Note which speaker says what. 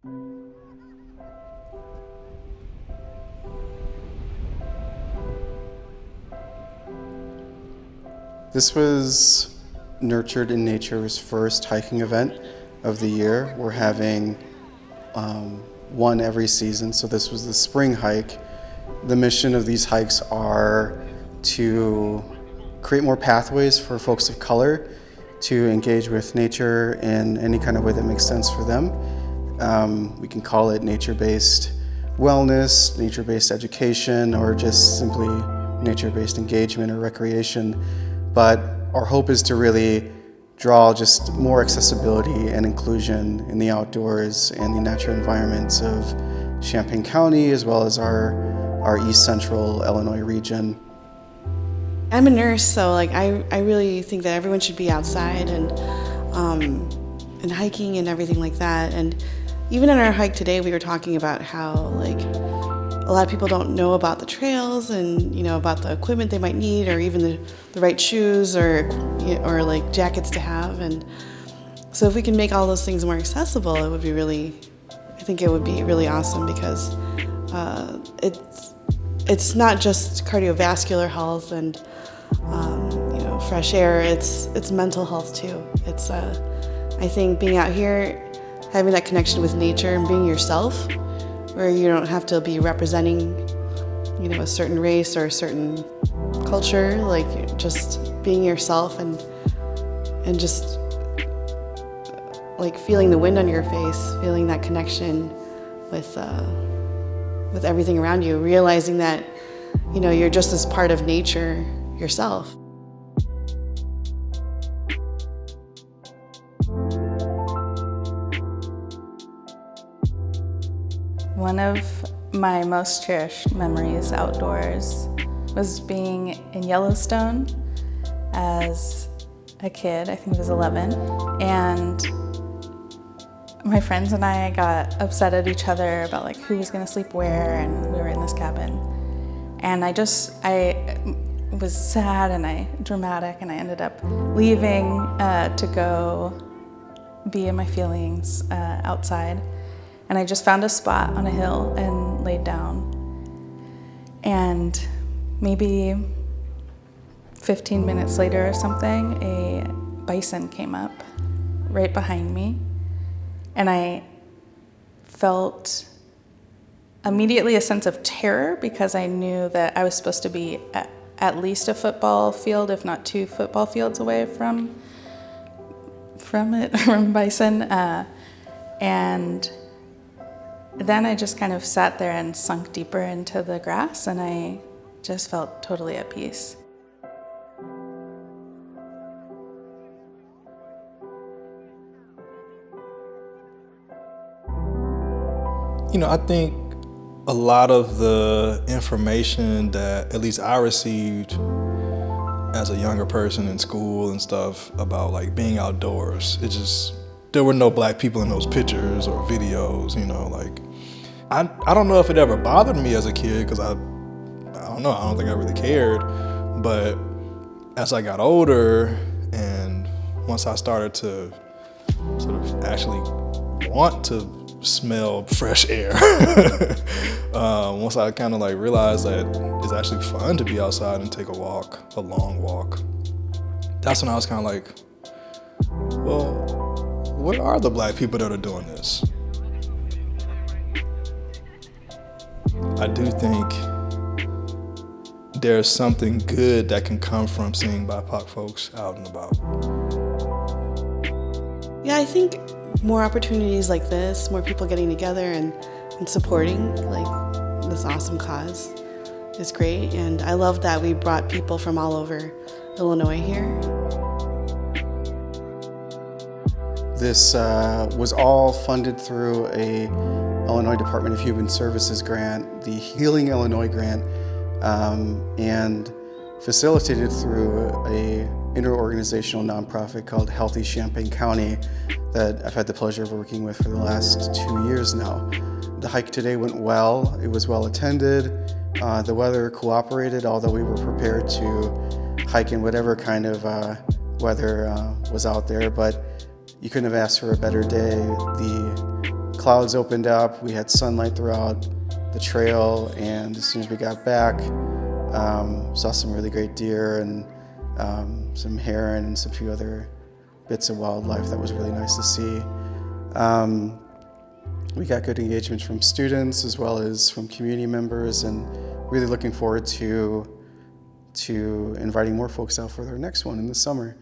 Speaker 1: This was Nurtured in Nature's first hiking event of the year. We're having one every season, so this was the spring hike. The mission of these hikes are to create more pathways for folks of color to engage with nature in any kind of way that makes sense for them. We can call it nature-based wellness, nature-based education, or just simply nature-based engagement or recreation. But our hope is to really draw just more accessibility and inclusion in the outdoors and the natural environments of Champaign County, as well as our East Central Illinois region.
Speaker 2: I'm a nurse, so I really think that everyone should be outside and hiking and everything like that. And even in our hike today, we were talking about how a lot of people don't know about the trails and about the equipment they might need, or even the right shoes or jackets to have. And so if we can make all those things more accessible, I think it would be really awesome, because it's not just cardiovascular health and fresh air. It's mental health too. It's I think being out here, having that connection with nature and being yourself, where you don't have to be representing a certain race or a certain culture, just being yourself and just feeling the wind on your face, feeling that connection with everything around you, realizing that you're just as part of nature yourself.
Speaker 3: One of my most cherished memories outdoors was being in Yellowstone as a kid. I think I was 11, and my friends and I got upset at each other about who was gonna sleep where, and we were in this cabin. And I was sad and dramatic, and I ended up leaving to go be in my feelings outside. And I just found a spot on a hill and laid down. And maybe 15 minutes later or something, a bison came up right behind me. And I felt immediately a sense of terror, because I knew that I was supposed to be at least a football field, if not 2 football fields away from bison. And then I just kind of sat there and sunk deeper into the grass, and I just felt totally at peace.
Speaker 4: I think a lot of the information that at least I received as a younger person in school and stuff about being outdoors, there were no black people in those pictures or videos, I don't know if it ever bothered me as a kid, because I don't think I really cared. But as I got older, and once I started to sort of actually want to smell fresh air, once I kind of realized that it's actually fun to be outside and take a long walk, that's when I was kind of well, where are the black people that are doing this? I do think there's something good that can come from seeing BIPOC folks out and about.
Speaker 2: Yeah, I think more opportunities like this, more people getting together and supporting this awesome cause is great. And I love that we brought people from all over Illinois here.
Speaker 1: This was all funded through a Illinois Department of Human Services grant, the Healing Illinois grant, and facilitated through a interorganizational nonprofit called Healthy Champaign County that I've had the pleasure of working with for the last 2 years now. The hike today went well. It was well attended. The weather cooperated, although we were prepared to hike in whatever kind of weather was out there, but you couldn't have asked for a better day. The clouds opened up, we had sunlight throughout the trail, and as soon as we got back, saw some really great deer and some heron and some few other bits of wildlife that was really nice to see. We got good engagement from students as well as from community members, and really looking forward to inviting more folks out for their next one in the summer.